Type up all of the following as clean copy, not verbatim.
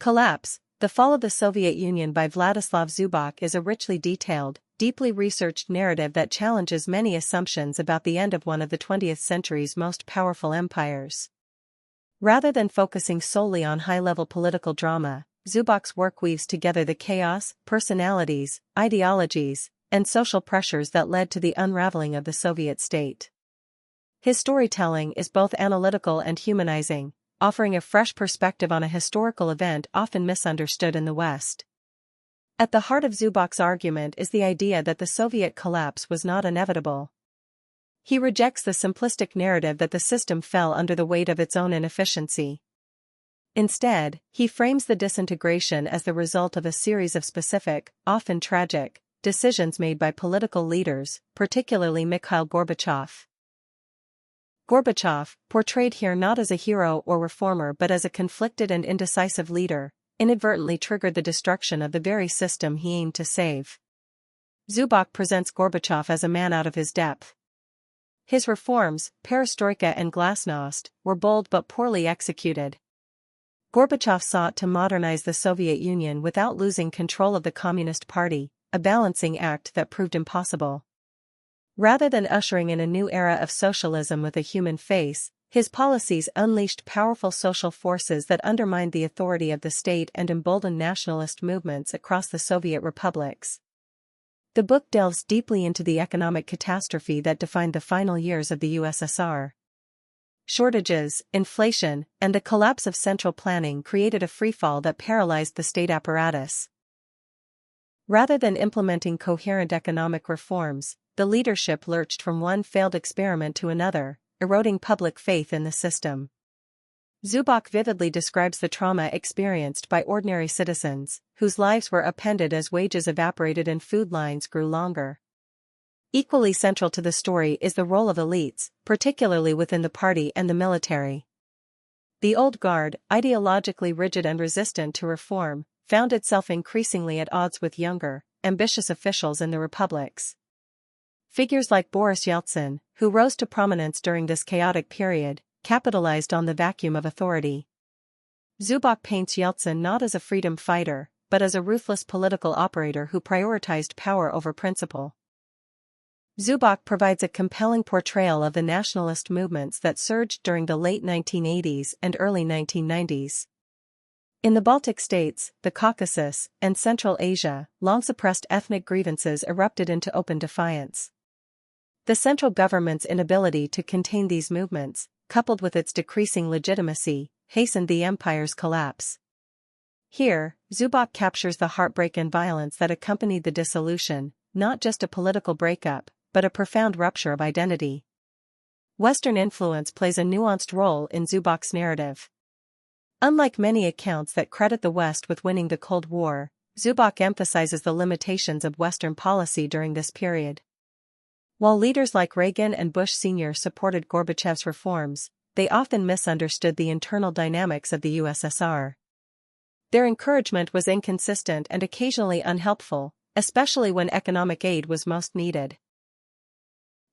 Collapse. The Fall of the Soviet Union by Vladislav Zubok is a richly detailed, deeply researched narrative that challenges many assumptions about the end of one of the 20th century's most powerful empires. Rather than focusing solely on high-level political drama, Zubok's work weaves together the chaos, personalities, ideologies, and social pressures that led to the unraveling of the Soviet state. His storytelling is both analytical and humanizing, offering a fresh perspective on a historical event often misunderstood in the West. At the heart of Zubok's argument is the idea that the Soviet collapse was not inevitable. He rejects the simplistic narrative that the system fell under the weight of its own inefficiency. Instead, he frames the disintegration as the result of a series of specific, often tragic, decisions made by political leaders, particularly Mikhail Gorbachev. Gorbachev, portrayed here not as a hero or reformer but as a conflicted and indecisive leader, inadvertently triggered the destruction of the very system he aimed to save. Zubok presents Gorbachev as a man out of his depth. His reforms, perestroika and glasnost, were bold but poorly executed. Gorbachev sought to modernize the Soviet Union without losing control of the Communist Party, a balancing act that proved impossible. Rather than ushering in a new era of socialism with a human face, his policies unleashed powerful social forces that undermined the authority of the state and emboldened nationalist movements across the Soviet republics. The book delves deeply into the economic catastrophe that defined the final years of the USSR. Shortages, inflation, and the collapse of central planning created a freefall that paralyzed the state apparatus. Rather than implementing coherent economic reforms, the leadership lurched from one failed experiment to another, eroding public faith in the system. Zubok vividly describes the trauma experienced by ordinary citizens, whose lives were upended as wages evaporated and food lines grew longer. Equally central to the story is the role of elites, particularly within the party and the military. The old guard, ideologically rigid and resistant to reform, found itself increasingly at odds with younger, ambitious officials in the republics. Figures like Boris Yeltsin, who rose to prominence during this chaotic period, capitalized on the vacuum of authority. Zubok paints Yeltsin not as a freedom fighter, but as a ruthless political operator who prioritized power over principle. Zubok provides a compelling portrayal of the nationalist movements that surged during the late 1980s and early 1990s. In the Baltic states, the Caucasus, and Central Asia, long-suppressed ethnic grievances erupted into open defiance. The central government's inability to contain these movements, coupled with its decreasing legitimacy, hastened the empire's collapse. Here, Zubok captures the heartbreak and violence that accompanied the dissolution, not just a political breakup, but a profound rupture of identity. Western influence plays a nuanced role in Zubok's narrative. Unlike many accounts that credit the West with winning the Cold War, Zubok emphasizes the limitations of Western policy during this period. While leaders like Reagan and Bush Sr. supported Gorbachev's reforms, they often misunderstood the internal dynamics of the USSR. Their encouragement was inconsistent and occasionally unhelpful, especially when economic aid was most needed.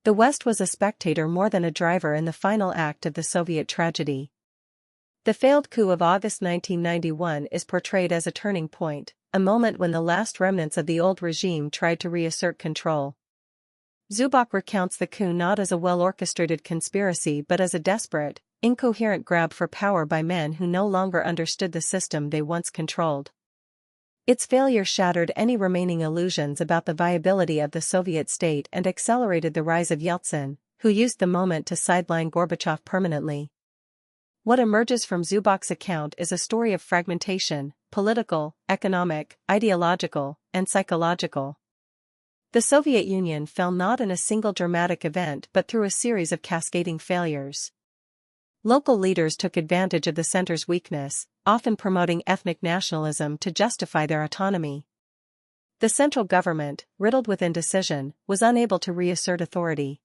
The West was a spectator more than a driver in the final act of the Soviet tragedy. The failed coup of August 1991 is portrayed as a turning point, a moment when the last remnants of the old regime tried to reassert control. Zubok recounts the coup not as a well-orchestrated conspiracy but as a desperate, incoherent grab for power by men who no longer understood the system they once controlled. Its failure shattered any remaining illusions about the viability of the Soviet state and accelerated the rise of Yeltsin, who used the moment to sideline Gorbachev permanently. What emerges from Zubok's account is a story of fragmentation, political, economic, ideological, and psychological. The Soviet Union fell not in a single dramatic event but through a series of cascading failures. Local leaders took advantage of the center's weakness, often promoting ethnic nationalism to justify their autonomy. The central government, riddled with indecision, was unable to reassert authority.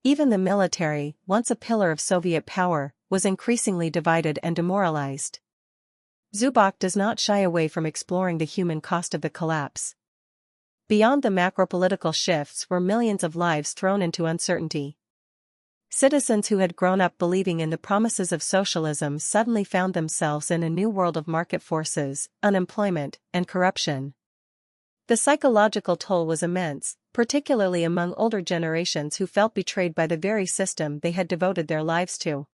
Even the military, once a pillar of Soviet power, was increasingly divided and demoralized. Zubok does not shy away from exploring the human cost of the collapse. Beyond the macro-political shifts were millions of lives thrown into uncertainty. Citizens who had grown up believing in the promises of socialism suddenly found themselves in a new world of market forces, unemployment, and corruption. The psychological toll was immense, particularly among older generations who felt betrayed by the very system they had devoted their lives to.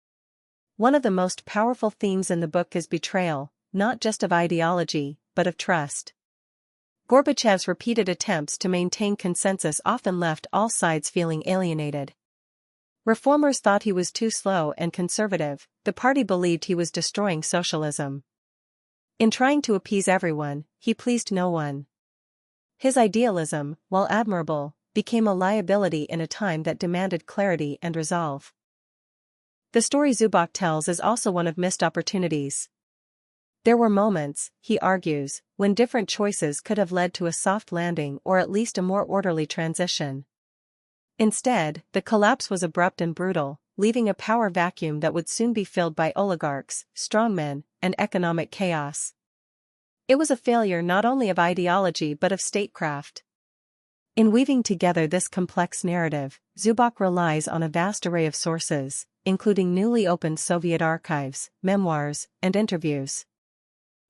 One of the most powerful themes in the book is betrayal, not just of ideology, but of trust. Gorbachev's repeated attempts to maintain consensus often left all sides feeling alienated. Reformers thought he was too slow and conservative, the party believed he was destroying socialism. In trying to appease everyone, he pleased no one. His idealism, while admirable, became a liability in a time that demanded clarity and resolve. The story Zubok tells is also one of missed opportunities. There were moments, he argues, when different choices could have led to a soft landing or at least a more orderly transition. Instead, the collapse was abrupt and brutal, leaving a power vacuum that would soon be filled by oligarchs, strongmen, and economic chaos. It was a failure not only of ideology but of statecraft. In weaving together this complex narrative, Zubok relies on a vast array of sources, including newly opened Soviet archives, memoirs, and interviews.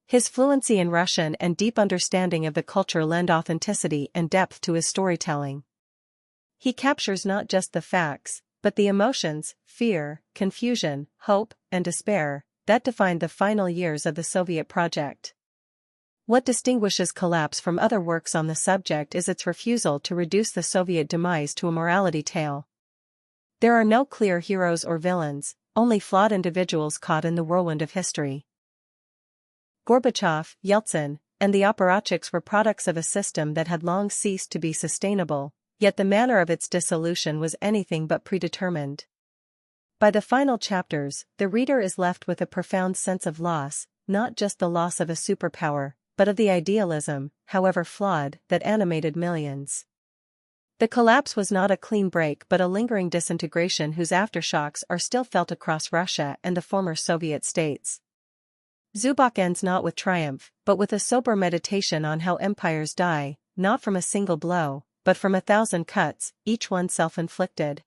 His fluency in Russian and deep understanding of the culture lend authenticity and depth to his storytelling. He captures not just the facts, but the emotions, fear, confusion, hope, and despair, that defined the final years of the Soviet project. What distinguishes Collapse from other works on the subject is its refusal to reduce the Soviet demise to a morality tale. There are no clear heroes or villains, only flawed individuals caught in the whirlwind of history. Gorbachev, Yeltsin, and the apparatchiks were products of a system that had long ceased to be sustainable, yet the manner of its dissolution was anything but predetermined. By the final chapters, the reader is left with a profound sense of loss, not just the loss of a superpower, but of the idealism, however flawed, that animated millions. The collapse was not a clean break but a lingering disintegration whose aftershocks are still felt across Russia and the former Soviet states. Zubok ends not with triumph, but with a sober meditation on how empires die, not from a single blow, but from 1,000 cuts, each one self-inflicted.